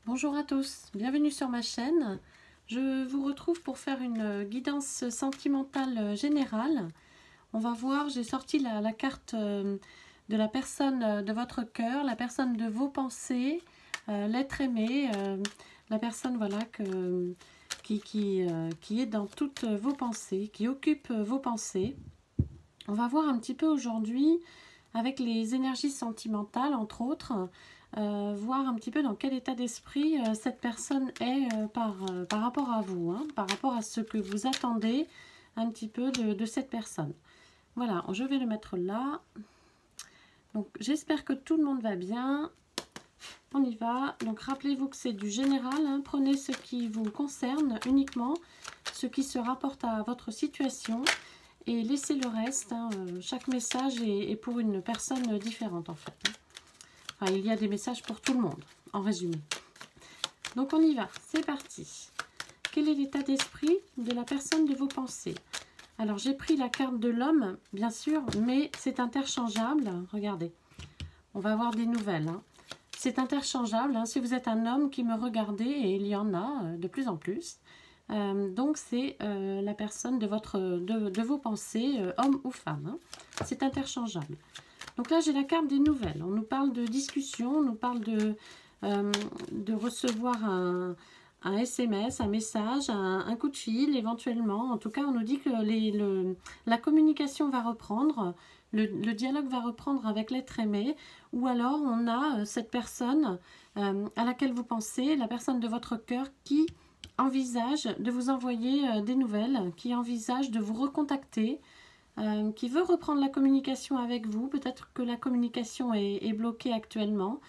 Bonjour à tous, bienvenue sur ma chaîne. Je vous retrouve pour faire une guidance sentimentale générale. On va voir, j'ai sorti la carte de la personne de votre cœur, la personne de vos pensées, l'être aimé, la personne voilà, qui est dans toutes vos pensées, qui occupe vos pensées. On va voir un petit peu aujourd'hui avec les énergies sentimentales, entre autres, voir un petit peu dans quel état d'esprit cette personne est par rapport à vous, hein, par rapport à ce que vous attendez un petit peu de cette personne. Voilà, je vais le mettre là. Donc, j'espère que tout le monde va bien. On y va. Donc, rappelez-vous que c'est du général, hein. Prenez ce qui vous concerne uniquement, ce qui se rapporte à votre situation. Et laissez le reste, hein, chaque message est pour une personne différente en fait. Enfin, il y a des messages pour tout le monde, en résumé. Donc on y va, c'est parti. Quel est l'état d'esprit de la personne de vos pensées? Alors j'ai pris la carte de l'homme, bien sûr, mais c'est interchangeable. Regardez, on va avoir des nouvelles. Hein. C'est interchangeable, hein. Si vous êtes un homme qui me regardez, et il y en a de plus en plus, donc c'est la personne de vos pensées, homme ou femme. Hein. C'est interchangeable. Donc là, j'ai la carte des nouvelles. On nous parle de discussion, on nous parle de recevoir un SMS, un message, un coup de fil éventuellement. En tout cas, on nous dit que la communication va reprendre, le dialogue va reprendre avec l'être aimé. Ou alors, on a cette personne à laquelle vous pensez, la personne de votre cœur qui envisage de vous envoyer des nouvelles, qui envisage de vous recontacter, qui veut reprendre la communication avec vous. Peut-être que la communication est bloquée actuellement,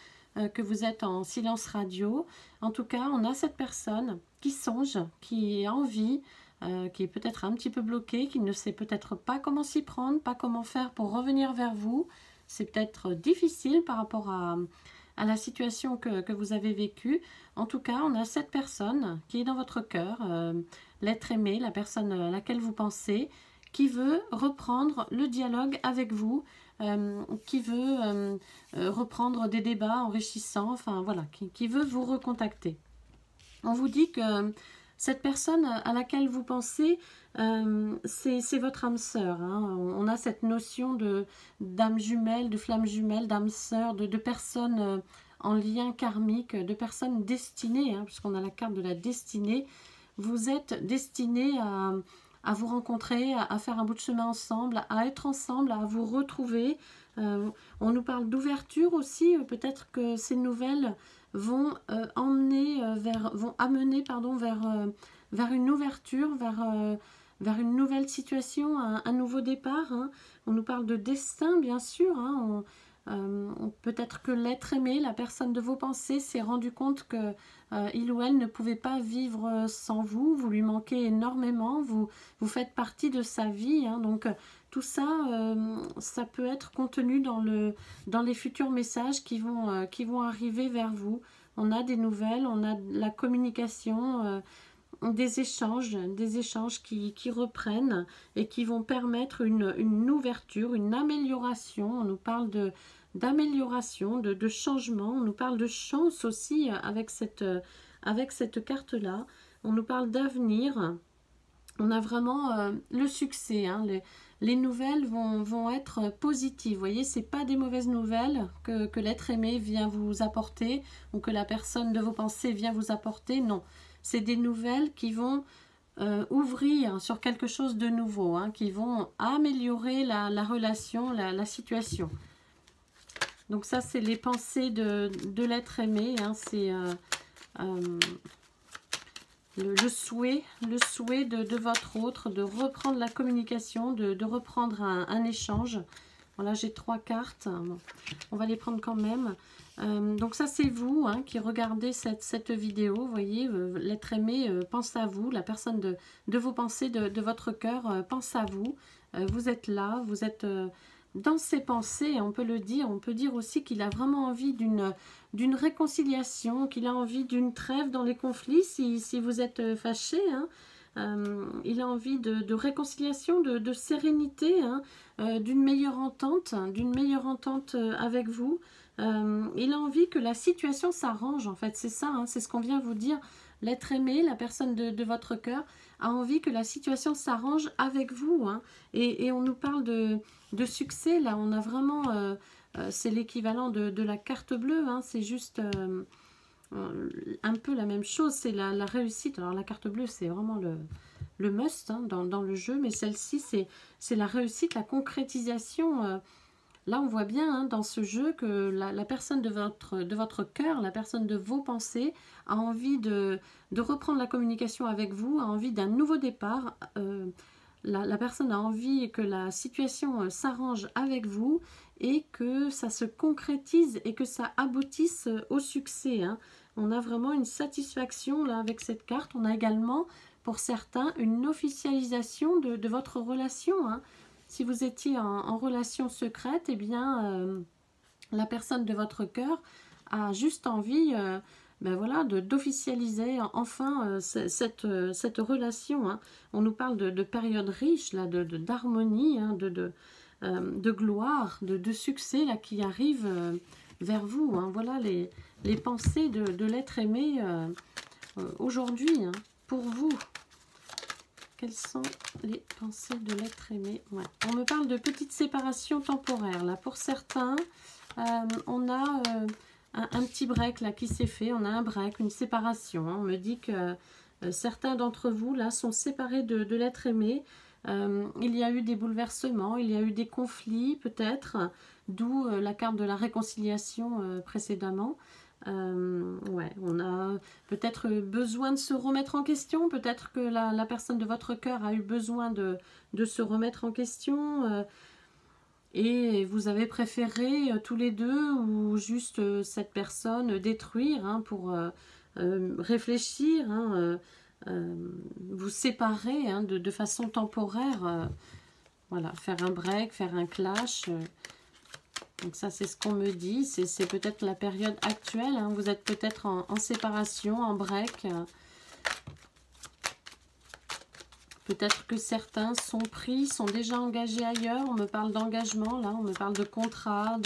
que vous êtes en silence radio. En tout cas, on a cette personne qui songe, qui a envie, qui est peut-être un petit peu bloquée, qui ne sait peut-être pas comment s'y prendre, pas comment faire pour revenir vers vous. C'est peut-être difficile par rapport à la situation que vous avez vécue. En tout cas, on a cette personne qui est dans votre cœur, l'être aimé, la personne à laquelle vous pensez, qui veut reprendre le dialogue avec vous, qui veut reprendre des débats enrichissants, enfin voilà, qui veut vous recontacter. On vous dit que cette personne à laquelle vous pensez, c'est votre âme sœur. Hein. On a cette notion d'âme jumelle, de flamme jumelle, d'âme sœur, de personnes en lien karmique, de personnes destinées, hein, puisqu'on a la carte de la destinée. Vous êtes destinés à vous rencontrer, à faire un bout de chemin ensemble, à être ensemble, à vous retrouver. On nous parle d'ouverture aussi, peut-être que ces nouvelles vont amener vers une ouverture, vers une nouvelle situation, un nouveau départ. Hein. On nous parle de destin, bien sûr. Hein. Peut-être que l'être aimé, la personne de vos pensées, s'est rendu compte que il ou elle ne pouvait pas vivre sans vous. Vous lui manquez énormément. Vous faites partie de sa vie. Hein. Donc tout ça, ça peut être contenu dans les futurs messages qui vont arriver vers vous. On a des nouvelles, on a de la communication, des échanges qui reprennent et qui vont permettre une ouverture, une amélioration. On nous parle d'amélioration, de changement. On nous parle de chance aussi avec cette carte-là. On nous parle d'avenir. On a vraiment le succès. Hein. Les nouvelles vont être positives. Vous voyez, ce n'est pas des mauvaises nouvelles que l'être aimé vient vous apporter ou que la personne de vos pensées vient vous apporter. Non, c'est des nouvelles qui vont ouvrir sur quelque chose de nouveau, hein, qui vont améliorer la relation, la situation. Donc ça, c'est les pensées de l'être aimé. Hein, c'est le souhait de votre autre, de reprendre la communication, de reprendre un échange. Voilà, j'ai 3 cartes. Bon, on va les prendre quand même. Donc ça, c'est vous hein, qui regardez cette vidéo. Vous voyez, l'être aimé pense à vous. La personne de vos pensées, de votre cœur, pense à vous. Vous êtes là, vous êtes dans ses pensées. On peut le dire. On peut dire aussi qu'il a vraiment envie d'une réconciliation, qu'il a envie d'une trêve dans les conflits si vous êtes fâché. Hein. Il a envie de réconciliation, de sérénité, hein, d'une meilleure entente avec vous. Il a envie que la situation s'arrange, en fait, c'est ça, hein, c'est ce qu'on vient vous dire. L'être aimé, la personne de votre cœur, a envie que la situation s'arrange avec vous. Hein. Et on nous parle de succès, là, on a vraiment, c'est l'équivalent de la carte bleue, hein, c'est juste un peu la même chose, c'est la réussite. Alors la carte bleue, c'est vraiment le must hein, dans le jeu, mais celle-ci, c'est la réussite, la concrétisation. Là, on voit bien hein, dans ce jeu que la personne de votre cœur, la personne de vos pensées, a envie de reprendre la communication avec vous, a envie d'un nouveau départ. La personne a envie que la situation s'arrange avec vous et que ça se concrétise et que ça aboutisse au succès. Hein. On a vraiment une satisfaction là avec cette carte. On a également, pour certains, une officialisation de votre relation. Hein. Si vous étiez en relation secrète, eh bien, la personne de votre cœur a juste envie ben voilà, d'officialiser enfin cette relation. Hein. On nous parle de période riche, là, d'harmonie, hein, de gloire, de succès là, qui arrive vers vous. Hein. Voilà les pensées de l'être aimé aujourd'hui, hein, pour vous. Quelles sont les pensées de l'être aimé? Ouais. On me parle de petites séparations temporaires. Là, pour certains, on a un petit break là, qui s'est fait. On a un break, une séparation. Hein. On me dit que certains d'entre vous là, sont séparés de l'être aimé. Il y a eu des bouleversements, il y a eu des conflits peut-être, d'où la carte de la réconciliation précédemment. Ouais, on a peut-être besoin de se remettre en question, peut-être que la personne de votre cœur a eu besoin de se remettre en question et vous avez préféré tous les deux ou juste cette personne détruire hein, pour réfléchir, hein, vous séparer hein, de façon temporaire, voilà, faire un break, faire un clash. Donc ça, c'est ce qu'on me dit. C'est peut-être la période actuelle. Hein. Vous êtes peut-être en séparation, en break. Peut-être que certains sont pris, sont déjà engagés ailleurs. On me parle d'engagement, là. On me parle de contrat,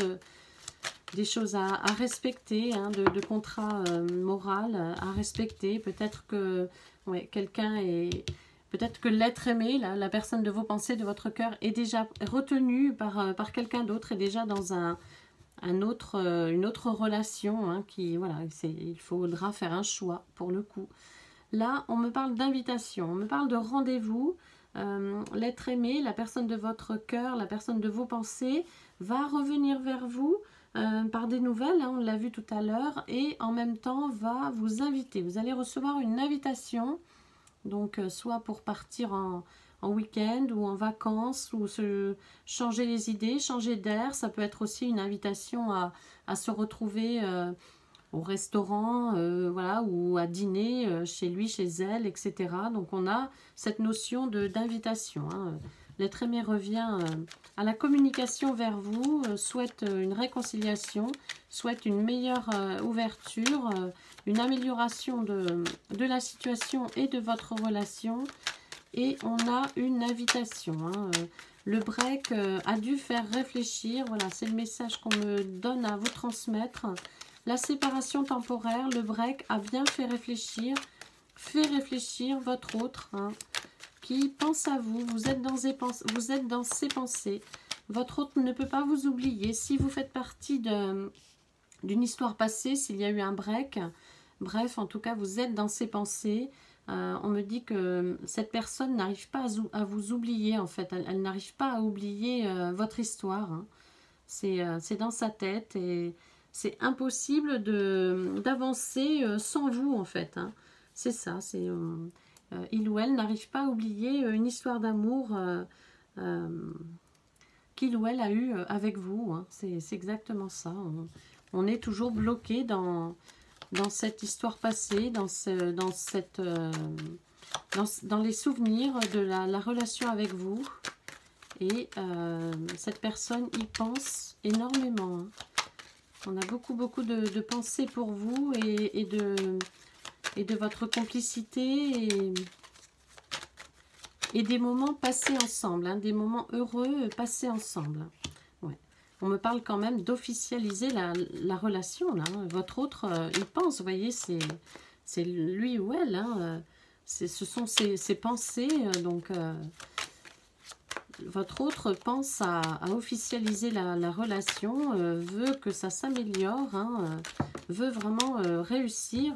des choses à respecter, hein, de contrat moral à respecter. Peut-être que ouais, quelqu'un est... Peut-être que l'être aimé, la personne de vos pensées, de votre cœur, est déjà retenue par quelqu'un d'autre, est déjà dans une autre relation. Hein, voilà, il faudra faire un choix pour le coup. Là, on me parle d'invitation, on me parle de rendez-vous. L'être aimé, la personne de votre cœur, la personne de vos pensées, va revenir vers vous par des nouvelles, hein, on l'a vu tout à l'heure, et en même temps va vous inviter. Vous allez recevoir une invitation. Donc, soit pour partir en week-end ou en vacances, ou se changer les idées, changer d'air. Ça peut être aussi une invitation à se retrouver au restaurant, voilà, ou à dîner chez lui, chez elle, etc. Donc, on a cette notion d'invitation. Hein. L'être aimé revient à la communication vers vous, souhaite une réconciliation, souhaite une meilleure ouverture, une amélioration de la situation et de votre relation. Et on a une invitation. Hein. Le break a dû faire réfléchir. Voilà, c'est le message qu'on me donne à vous transmettre. La séparation temporaire, le break a bien fait réfléchir votre autre, hein, qui pense à vous. Vous êtes dans ses pensées. Votre autre ne peut pas vous oublier. Si vous faites partie d'une histoire passée, s'il y a eu un break, bref, en tout cas, vous êtes dans ses pensées. On me dit que cette personne n'arrive pas à vous oublier, en fait. Elle n'arrive pas à oublier votre histoire. Hein. C'est dans sa tête et c'est impossible d'avancer sans vous, en fait. Hein. C'est ça, il ou elle n'arrive pas à oublier une histoire d'amour qu'il ou elle a eue avec vous. Hein. C'est exactement ça. On est toujours bloqué dans cette histoire passée, dans les souvenirs de la relation avec vous. Et cette personne y pense énormément. Hein. On a beaucoup de pensées pour vous et de votre complicité et des moments passés ensemble. Hein, des moments heureux passés ensemble. Ouais. On me parle quand même d'officialiser la relation, là. Hein. Votre autre, il pense, vous voyez, c'est lui ou elle. Hein. Ce sont ses pensées, donc... votre autre pense à officialiser la relation, veut que ça s'améliore, hein, veut vraiment réussir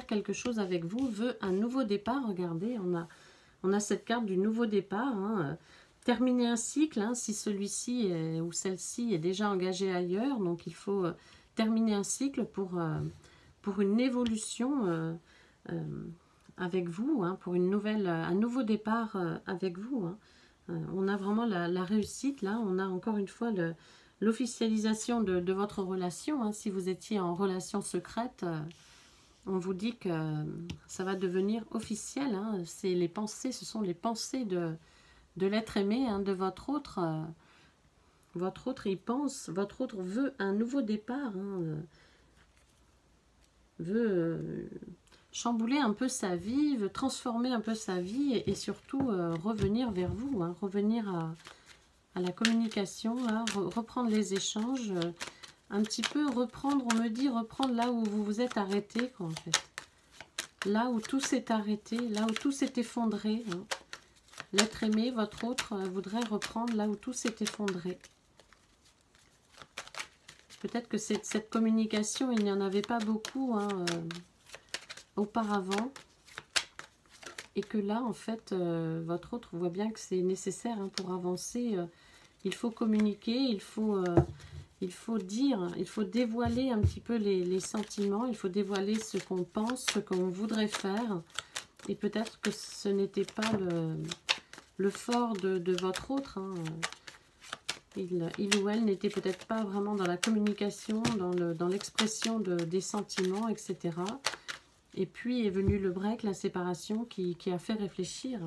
quelque chose avec vous, veut un nouveau départ. Regardez, on a cette carte du nouveau départ. Hein, terminer un cycle, hein, si celui-ci ou celle-ci est déjà engagée ailleurs. Donc, il faut terminer un cycle pour une évolution avec vous, hein, pour un nouveau départ avec vous. Hein. On a vraiment la réussite, là. On a encore une fois l'officialisation de votre relation. Hein. Si vous étiez en relation secrète, on vous dit que ça va devenir officiel. Hein. C'est les pensées, ce sont les pensées de l'être aimé, hein, de votre autre. Votre autre, il pense, votre autre veut un nouveau départ. Hein, veut... chambouler un peu sa vie, veut transformer un peu sa vie et surtout revenir vers vous, hein, revenir à la communication, là, reprendre les échanges, un petit peu reprendre, on me dit reprendre là où vous vous êtes arrêté, quoi, en fait. Là où tout s'est arrêté, là où tout s'est effondré. Hein. L'être aimé, votre autre, voudrait reprendre là où tout s'est effondré. Peut-être que cette communication, il n'y en avait pas beaucoup, hein, auparavant, et que là en fait votre autre voit bien que c'est nécessaire, hein, pour avancer. Il faut communiquer, il faut dire, il faut dévoiler un petit peu les sentiments, il faut dévoiler ce qu'on pense, ce qu'on voudrait faire, et peut-être que ce n'était pas le fort de votre autre. Hein. Il ou elle n'était peut-être pas vraiment dans la communication, dans l'expression des sentiments, etc. Et puis est venu le break, la séparation qui a fait réfléchir.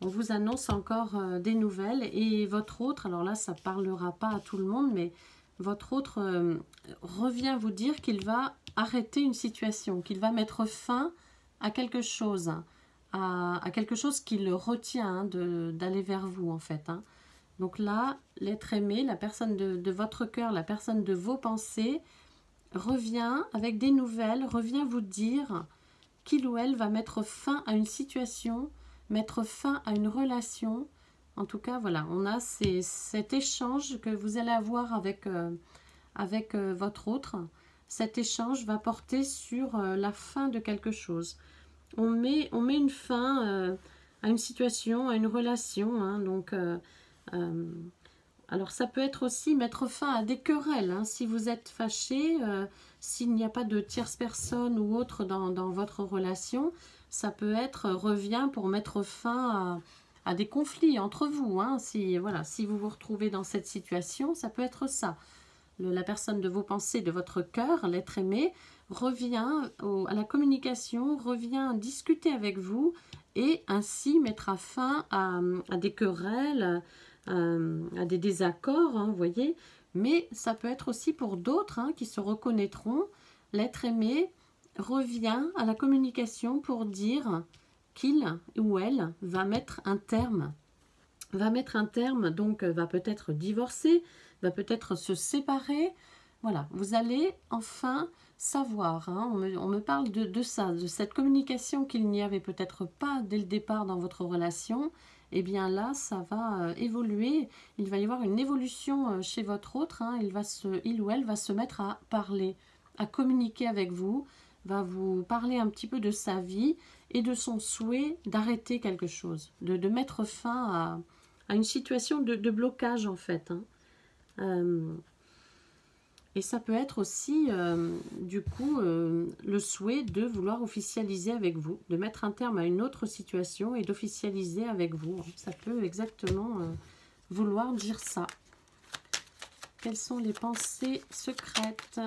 On vous annonce encore des nouvelles. Et votre autre, alors là, ça ne parlera pas à tout le monde, mais votre autre revient vous dire qu'il va arrêter une situation, qu'il va mettre fin à quelque chose, à quelque chose qui le retient, hein, d'aller vers vous, en fait. Hein. Donc là, l'être aimé, la personne de votre cœur, la personne de vos pensées, revient avec des nouvelles, revient vous dire qu'il ou elle va mettre fin à une situation, mettre fin à une relation. En tout cas, voilà, on a cet échange que vous allez avoir avec votre autre. Cet échange va porter sur la fin de quelque chose. On met une fin à une situation, à une relation. Hein, donc, alors ça peut être aussi mettre fin à des querelles, hein, si vous êtes fâché, s'il n'y a pas de tierce personne ou autre dans votre relation, ça peut être revient pour mettre fin à des conflits entre vous. Hein, si vous vous retrouvez dans cette situation, ça peut être ça. La personne de vos pensées, de votre cœur, l'être aimé, revient à la communication, revient discuter avec vous et ainsi mettra fin à des querelles, à des désaccords, hein, vous voyez. Mais ça peut être aussi pour d'autres, hein, qui se reconnaîtront. L'être aimé revient à la communication pour dire qu'il ou elle va mettre un terme. Donc va peut-être divorcer, va peut-être se séparer. Voilà, vous allez enfin savoir. Hein, on me parle de ça, de cette communication qu'il n'y avait peut-être pas dès le départ dans votre relation. Eh bien là, ça va évoluer. Il va y avoir une évolution chez votre autre. Hein, il ou elle va se mettre à parler, à communiquer avec vous, va vous parler un petit peu de sa vie et de son souhait d'arrêter quelque chose, de mettre fin à une situation de blocage en fait. Hein. Et ça peut être aussi, du coup, le souhait de vouloir officialiser avec vous, de mettre un terme à une autre situation et d'officialiser avec vous. Ça peut exactement vouloir dire ça. Quelles sont les pensées secrètes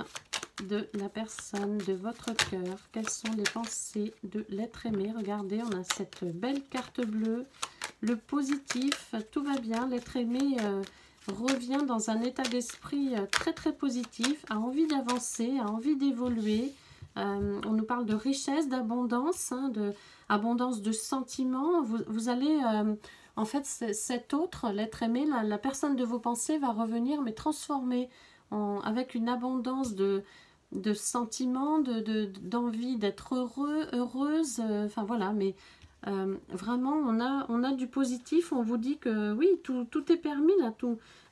de la personne de votre cœur? Quelles sont les pensées de l'être aimé? Regardez, on a cette belle carte bleue. Le positif, tout va bien. L'être aimé revient dans un état d'esprit très très positif, a envie d'avancer, a envie d'évoluer. On nous parle de richesse, d'abondance, hein, abondance de sentiments. Vous allez en fait, cet autre, l'être aimé, la personne de vos pensées va revenir, mais transformée, avec une abondance de sentiments, d'envie d'être heureux, heureuse, enfin voilà, mais vraiment, on a du positif, on vous dit que oui, tout est permis, là,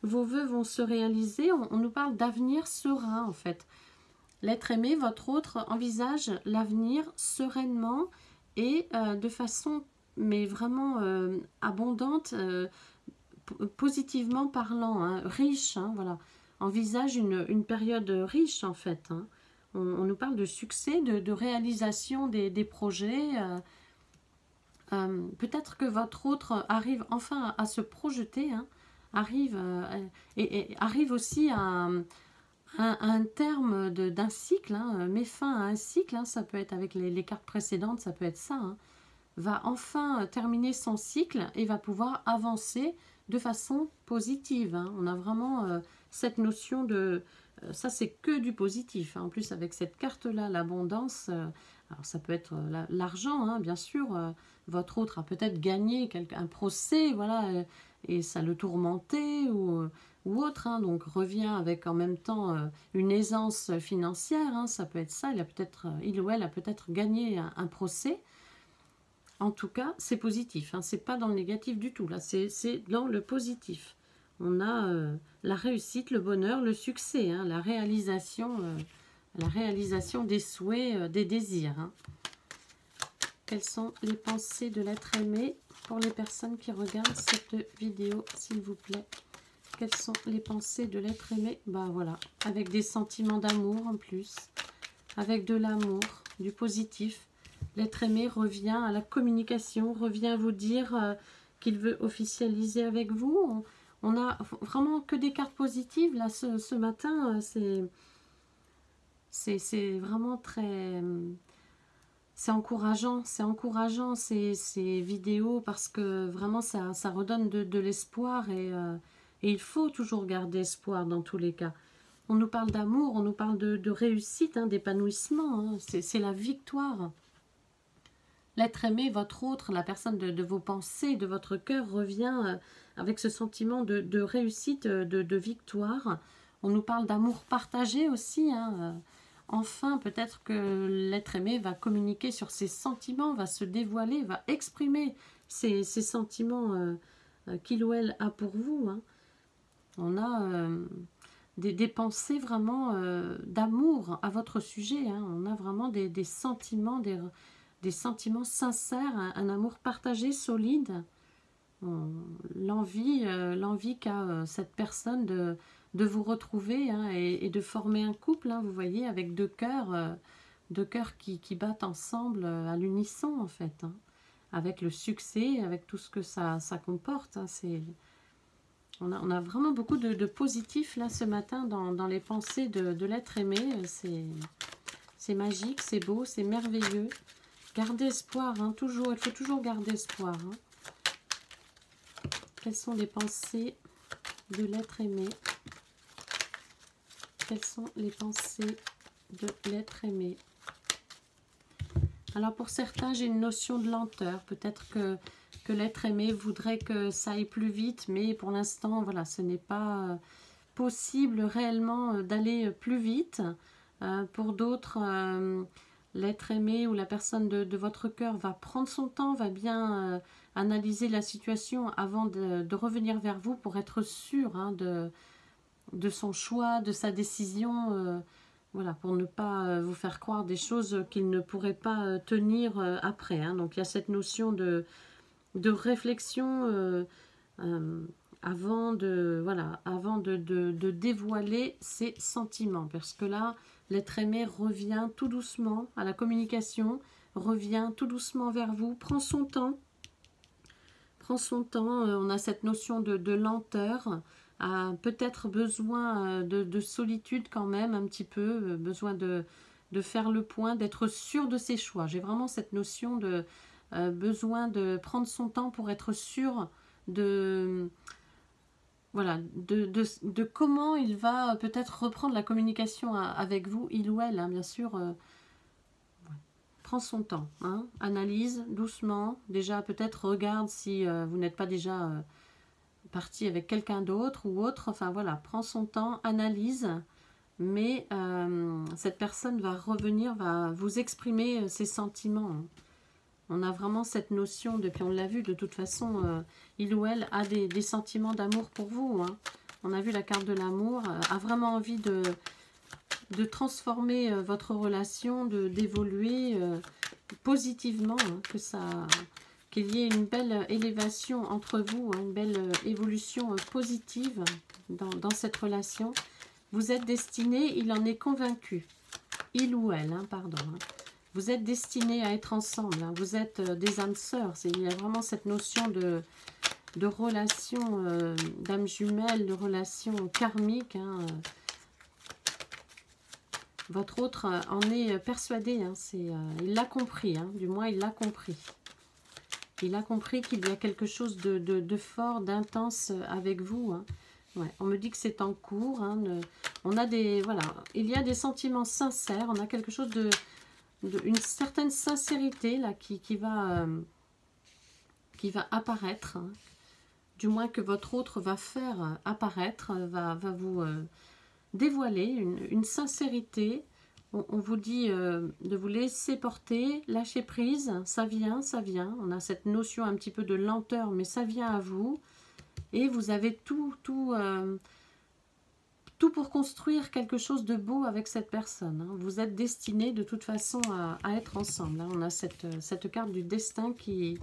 vos vœux vont se réaliser, on nous parle d'avenir serein, en fait. L'être aimé, votre autre, envisage l'avenir sereinement et de façon, mais vraiment abondante, positivement parlant, hein, riche, hein, voilà. Envisage une période riche, en fait. Hein. On nous parle de succès, de réalisation des projets. Peut-être que votre autre arrive enfin à se projeter, hein, arrive, et arrive aussi à un terme d'un cycle, hein, met fin à un cycle, hein, ça peut être avec les cartes précédentes, ça peut être ça, hein, va enfin terminer son cycle et va pouvoir avancer de façon positive. Hein. On a vraiment cette notion de... ça, c'est que du positif. Hein. En plus, avec cette carte-là, l'abondance, alors ça peut être l'argent, hein, bien sûr. Votre autre a peut-être gagné un procès, voilà, et ça le tourmentait ou autre. Hein, donc, revient avec en même temps une aisance financière. Hein, ça peut être ça. Il ou elle a peut-être gagné un procès. En tout cas, c'est positif, hein, c'est pas dans le négatif du tout, là, c'est dans le positif. On a la réussite, le bonheur, le succès, hein, la réalisation des souhaits, des désirs. Hein. Quelles sont les pensées de l'être aimé pour les personnes qui regardent cette vidéo, s'il vous plaît? Quelles sont les pensées de l'être aimé? Bah voilà, avec des sentiments d'amour en plus, avec de l'amour, du positif. L'être aimé revient à la communication, revient vous dire qu'il veut officialiser avec vous. On a vraiment que des cartes positives. Là, ce matin, c'est vraiment très... c'est encourageant ces vidéos parce que vraiment, ça redonne de l'espoir et il faut toujours garder espoir dans tous les cas. On nous parle d'amour, on nous parle de réussite, hein, d'épanouissement. Hein, c'est la victoire. L'être aimé, votre autre, la personne de vos pensées, de votre cœur, revient avec ce sentiment de réussite, de victoire. On nous parle d'amour partagé aussi. Hein. Enfin, peut-être que l'être aimé va communiquer sur ses sentiments, va se dévoiler, va exprimer ses sentiments qu'il ou elle a pour vous. Hein. On a des pensées vraiment d'amour à votre sujet. Hein. On a vraiment des sentiments, des sentiments sincères, un amour partagé, solide, l'envie qu'a cette personne de vous retrouver, hein, et de former un couple, hein, vous voyez, avec deux cœurs qui battent ensemble à l'unisson, en fait, hein, avec le succès, avec tout ce que ça comporte. Hein, on a vraiment beaucoup de positifs, là, ce matin, dans les pensées de l'être aimé. C'est magique, c'est beau, c'est merveilleux. Gardez espoir, hein, toujours, il faut toujours garder espoir. Hein. Quelles sont les pensées de l'être aimé? Quelles sont les pensées de l'être aimé? Alors pour certains, j'ai une notion de lenteur. Peut-être que l'être aimé voudrait que ça aille plus vite, mais pour l'instant, voilà, ce n'est pas possible réellement d'aller plus vite. Pour d'autres... l'être aimé ou la personne de votre cœur va prendre son temps, va bien analyser la situation avant de revenir vers vous pour être sûr, hein, de son choix, de sa décision, voilà, pour ne pas vous faire croire des choses qu'il ne pourrait pas tenir après. Hein. Donc il y a cette notion de réflexion avant de dévoiler ses sentiments, parce que là, l'être aimé revient tout doucement à la communication, revient tout doucement vers vous, prend son temps. On a cette notion de lenteur, a peut-être besoin de solitude quand même, un petit peu, besoin de faire le point, d'être sûr de ses choix. J'ai vraiment cette notion de besoin de prendre son temps pour être sûr de... Voilà, de comment il va peut-être reprendre la communication avec vous, il ou elle, hein, bien sûr. prend son temps, hein, analyse doucement, déjà peut-être regarde si vous n'êtes pas déjà parti avec quelqu'un d'autre ou autre, enfin voilà, prend son temps, analyse, mais cette personne va revenir, va vous exprimer ses sentiments, hein. On a vraiment cette notion, depuis on l'a vu, de toute façon, il ou elle a des sentiments d'amour pour vous, hein. On a vu la carte de l'amour, a vraiment envie de transformer votre relation, d'évoluer positivement, hein, qu'il y ait une belle élévation entre vous, hein, une belle évolution positive dans cette relation. Vous êtes destiné, il en est convaincu, il ou elle, hein, pardon, hein. Vous êtes destinés à être ensemble, hein. Vous êtes des âmes sœurs. Il y a vraiment cette notion de relation d'âme jumelle, de relation karmique, hein. Votre autre en est persuadé, hein. Il l'a compris, hein. Du moins il l'a compris. Il a compris qu'il y a quelque chose de fort, d'intense avec vous, hein. Ouais, on me dit que c'est en cours, hein. On a voilà, il y a des sentiments sincères, on a quelque chose une certaine sincérité là qui va apparaître, hein. Du moins que votre autre va faire apparaître, va vous dévoiler une sincérité. On vous dit de vous laisser porter, lâcher prise, ça vient, ça vient. On a cette notion un petit peu de lenteur, mais ça vient à vous. Et vous avez tout pour construire quelque chose de beau avec cette personne, hein. Vous êtes destinés de toute façon à être ensemble, hein. On a cette carte du destin qui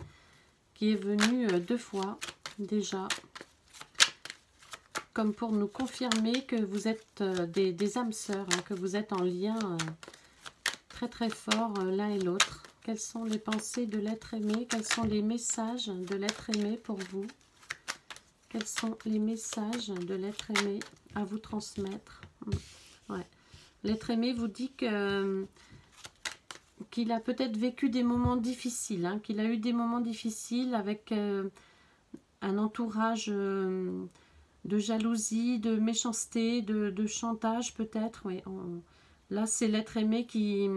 est venue 2 fois déjà, comme pour nous confirmer que vous êtes des âmes sœurs, hein, que vous êtes en lien très très fort l'un et l'autre. Quelles sont les pensées de l'être aimé? Quels sont les messages de l'être aimé pour vous? Quels sont les messages de l'être aimé à vous transmettre? Ouais. L'être aimé vous dit qu'il a peut-être vécu des moments difficiles, hein, qu'il a eu des moments difficiles avec un entourage de jalousie, de méchanceté, de chantage peut-être. Oui, là, c'est l'être aimé qui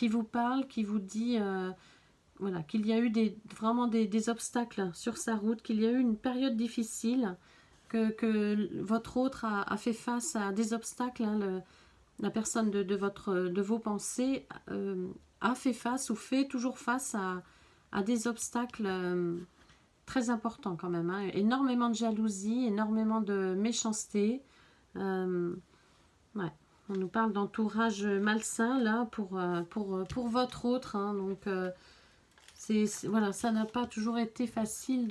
vous parle, qui vous dit voilà, qu'il y a eu vraiment des obstacles sur sa route, qu'il y a eu une période difficile, que votre autre a fait face à des obstacles, hein, la personne de vos pensées a fait face ou fait toujours face à des obstacles très importants quand même, hein. Énormément de jalousie, énormément de méchanceté. Ouais. On nous parle d'entourage malsain là pour votre autre, hein. Donc voilà, ça n'a pas toujours été facile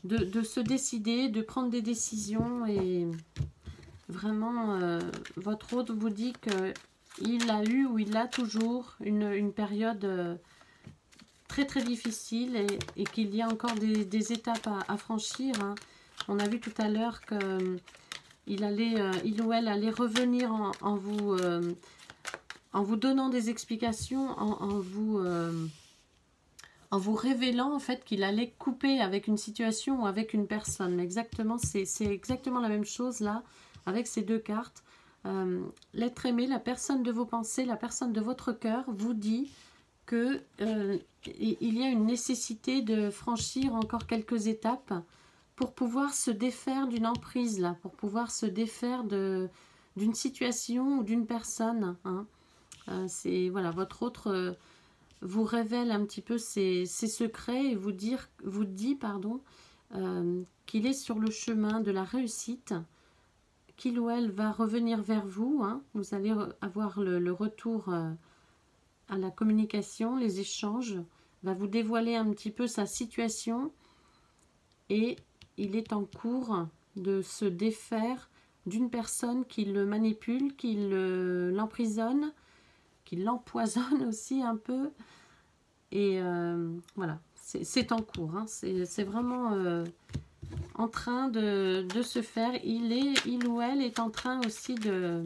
de se décider, de prendre des décisions, et vraiment votre autre vous dit qu'il a eu ou il a toujours une période très très difficile, et qu'il y a encore des étapes à franchir, hein. On a vu tout à l'heure que il ou elle allait revenir en vous donnant des explications, en vous révélant en fait qu'il allait couper avec une situation ou avec une personne. Exactement, c'est exactement la même chose là avec ces 2 cartes. L'être aimé, la personne de vos pensées, la personne de votre cœur vous dit que il y a une nécessité de franchir encore quelques étapes pour pouvoir se défaire d'une emprise là, pour pouvoir se défaire d'une situation ou d'une personne, hein. C'est voilà, votre autre vous révèle un petit peu ses secrets et vous dit qu'il est sur le chemin de la réussite, qu'il ou elle va revenir vers vous, hein. Vous allez avoir le retour à la communication, les échanges, va vous dévoiler un petit peu sa situation, et il est en cours de se défaire d'une personne qui le manipule, qui l'emprisonne, qui l'empoisonne aussi un peu. Et voilà, c'est en cours, hein. C'est vraiment en train de se faire. Il ou elle est en train aussi de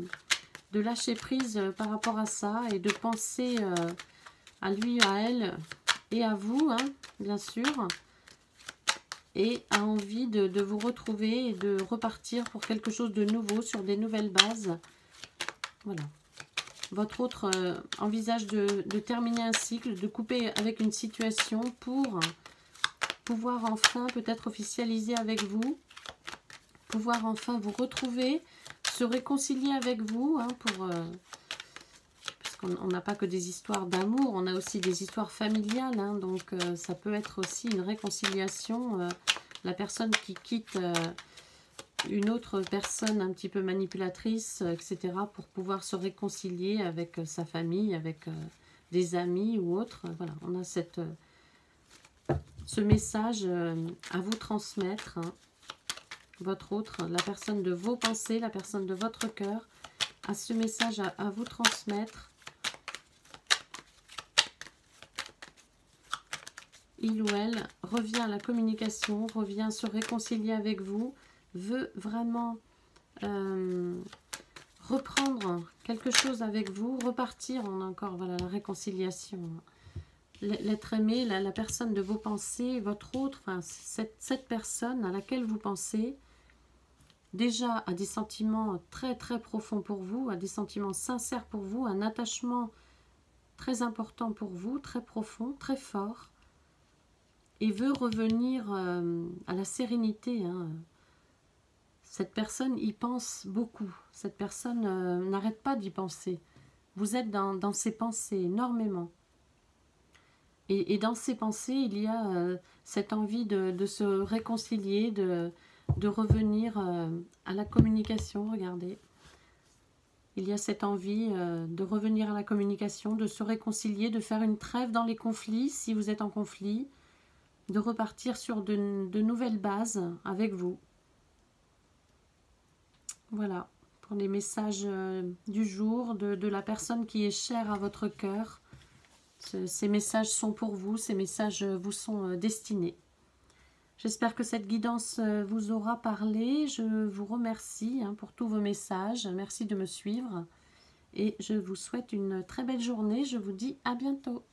lâcher prise par rapport à ça, et de penser à lui, à elle et à vous, hein, bien sûr, et a envie de vous retrouver et de repartir pour quelque chose de nouveau, sur des nouvelles bases. Voilà. Votre autre envisage de terminer un cycle, de couper avec une situation pour pouvoir enfin peut-être officialiser avec vous, pouvoir enfin vous retrouver, se réconcilier avec vous, hein, parce qu'on n'a pas que des histoires d'amour, on a aussi des histoires familiales, hein, donc ça peut être aussi une réconciliation, la personne qui quitte une autre personne un petit peu manipulatrice, etc., pour pouvoir se réconcilier avec sa famille, avec des amis ou autres. Voilà, on a ce message à vous transmettre, hein. Votre autre, la personne de vos pensées, la personne de votre cœur, a ce message à vous transmettre. Il ou elle revient à la communication, revient se réconcilier avec vous, veut vraiment reprendre quelque chose avec vous, repartir. On a encore voilà, la réconciliation. L'être aimé, la personne de vos pensées, votre autre, enfin, cette personne à laquelle vous pensez, déjà a des sentiments très très profonds pour vous, a des sentiments sincères pour vous, un attachement très important pour vous, très profond, très fort, et veut revenir à la sérénité, hein. Cette personne y pense beaucoup, cette personne n'arrête pas d'y penser. Vous êtes dans ses pensées énormément. Et dans ces pensées, il y a cette envie de se réconcilier, de revenir à la communication, regardez. Il y a cette envie de revenir à la communication, de se réconcilier, de faire une trêve dans les conflits, si vous êtes en conflit, de repartir sur de nouvelles bases avec vous. Voilà, pour les messages du jour, de la personne qui est chère à votre cœur. Ces messages sont pour vous, ces messages vous sont destinés. J'espère que cette guidance vous aura parlé. Je vous remercie pour tous vos messages. Merci de me suivre. Et je vous souhaite une très belle journée. Je vous dis à bientôt.